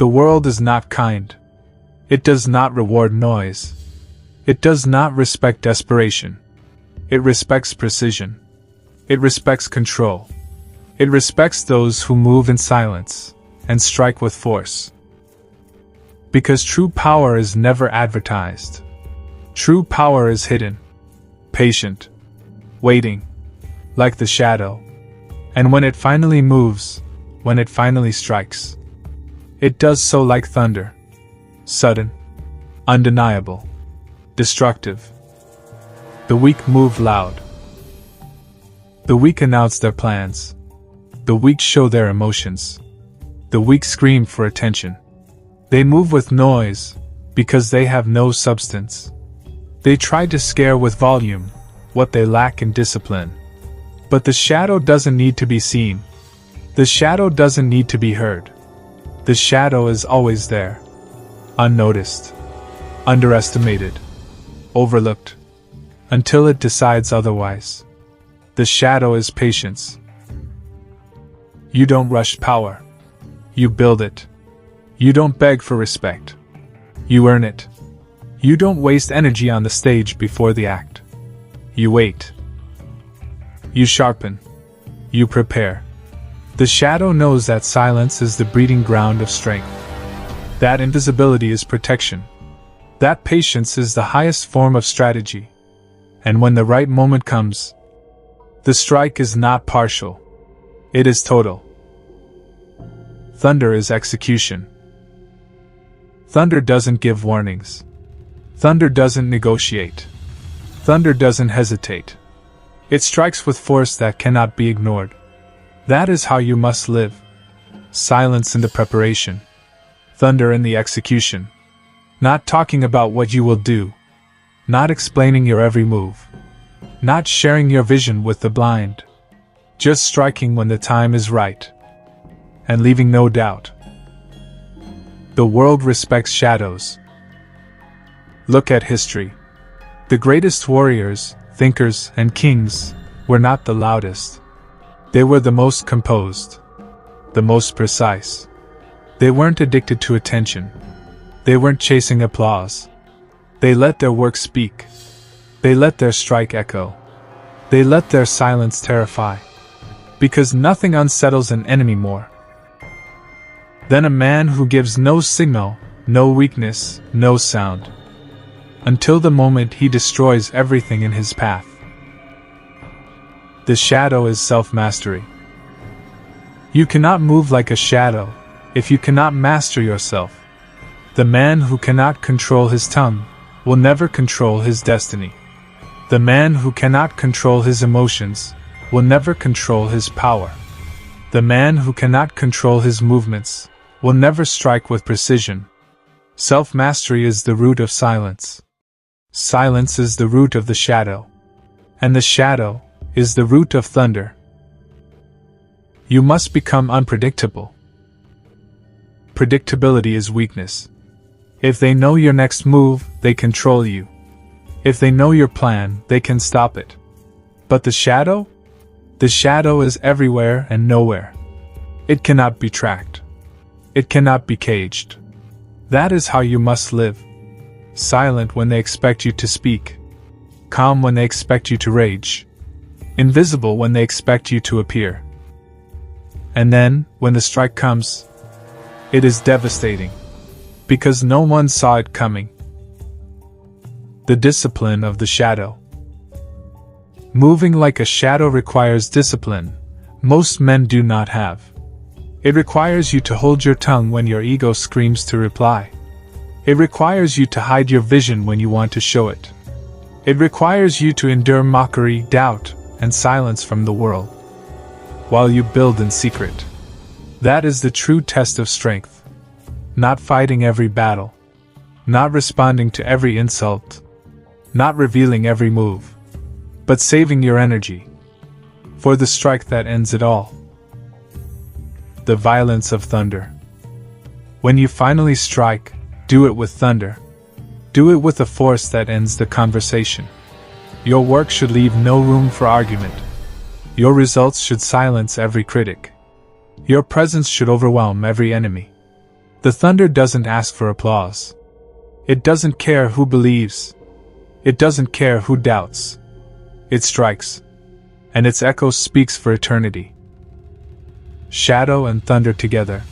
The world is not kind. It does not reward noise. It does not respect desperation. It respects precision. It respects control. It respects those who move in silence and strike with force. Because true power is never advertised. True power is hidden, patient, waiting, like the shadow. And when it finally moves, when it finally strikes, it does so like thunder. Sudden, undeniable, destructive. The weak move loud. The weak announce their plans. The weak show their emotions. The weak scream for attention. They move with noise because they have no substance. They try to scare with volume what they lack in discipline. But the shadow doesn't need to be seen. The shadow doesn't need to be heard. The shadow is always there. Unnoticed. Underestimated. Overlooked. Until it decides otherwise. The shadow is patience. You don't rush power. You build it. You don't beg for respect. You earn it. You don't waste energy on the stage before the act. You wait. You sharpen. You prepare. The shadow knows that silence is the breeding ground of strength. That invisibility is protection. That patience is the highest form of strategy. And when the right moment comes, the strike is not partial. It is total. Thunder is execution. Thunder doesn't give warnings. Thunder doesn't negotiate. Thunder doesn't hesitate. It strikes with force that cannot be ignored. That is how you must live. Silence in the preparation. Thunder in the execution. Not talking about what you will do. Not explaining your every move. Not sharing your vision with the blind. Just striking when the time is right. And leaving no doubt. The world respects shadows. Look at history. The greatest warriors, thinkers, and kings were not the loudest. They were the most composed, the most precise. They weren't addicted to attention. They weren't chasing applause. They let their work speak. They let their strike echo. They let their silence terrify. Because nothing unsettles an enemy more than a man who gives no signal, no weakness, no sound, until the moment he destroys everything in his path. The shadow is self-mastery. You cannot move like a shadow if you cannot master yourself. The man who cannot control his tongue will never control his destiny. The man who cannot control his emotions will never control his power. The man who cannot control his movements will never strike with precision. Self-mastery is the root of silence. Silence is the root of the shadow. And the shadow is the root of thunder. You must become unpredictable. Predictability is weakness. If they know your next move, they control you. If they know your plan, they can stop it. But the shadow? The shadow is everywhere and nowhere. It cannot be tracked. It cannot be caged. That is how you must live. Silent when they expect you to speak. Calm when they expect you to rage. Invisible when they expect you to appear. And then, when the strike comes, it is devastating. Because no one saw it coming. The discipline of the shadow. Moving like a shadow requires discipline most men do not have. It requires you to hold your tongue when your ego screams to reply. It requires you to hide your vision when you want to show it. It requires you to endure mockery, doubt, and silence from the world, while you build in secret. That is the true test of strength. Not fighting every battle. Not responding to every insult. Not revealing every move. But saving your energy for the strike that ends it all. The violence of thunder. When you finally strike, do it with thunder. Do it with a force that ends the conversation. Your work should leave no room for argument. Your results should silence every critic. Your presence should overwhelm every enemy. The thunder doesn't ask for applause. It doesn't care who believes. It doesn't care who doubts. It strikes, and its echo speaks for eternity. Shadow and thunder together.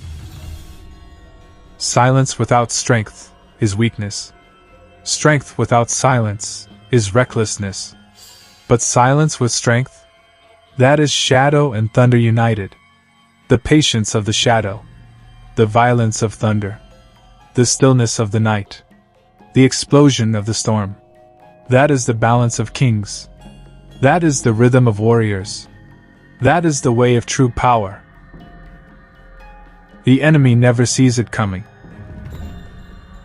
Silence without strength is weakness. Strength without silence is recklessness. But silence with strength? That is shadow and thunder united. The patience of the shadow. The violence of thunder. The stillness of the night. The explosion of the storm. That is the balance of kings. That is the rhythm of warriors. That is the way of true power. The enemy never sees it coming.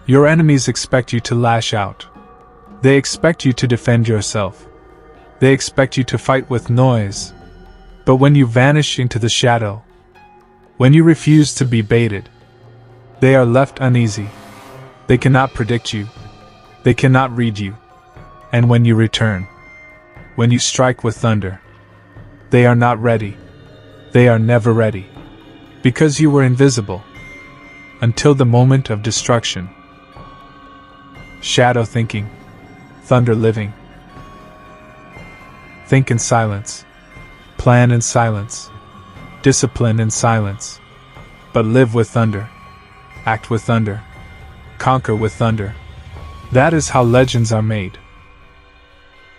Your enemies expect you to lash out. They expect you to defend yourself. They expect you to fight with noise. But when you vanish into the shadow, when you refuse to be baited, they are left uneasy. They cannot predict you. They cannot read you. And when you return, when you strike with thunder, they are not ready. They are never ready. Because you were invisible. Until the moment of destruction. Shadow thinking. Thunder living. Think in silence. Plan in silence. Discipline in silence. But live with thunder. Act with thunder. Conquer with thunder. That is how legends are made.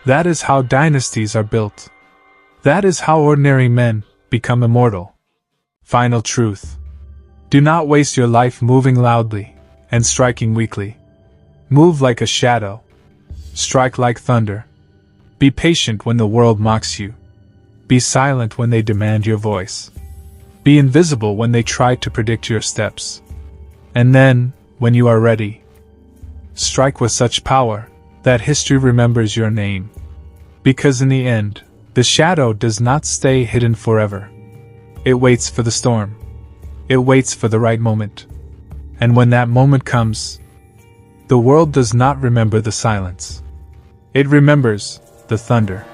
That is how dynasties are built. That is how ordinary men become immortal. Final truth. Do not waste your life moving loudly and striking weakly. Move like a shadow. Strike like thunder. Be patient when the world mocks you. Be silent when they demand your voice. Be invisible when they try to predict your steps. And then, when you are ready, strike with such power that history remembers your name. Because in the end, the shadow does not stay hidden forever. It waits for the storm. It waits for the right moment. And when that moment comes, the world does not remember the silence. It remembers the thunder.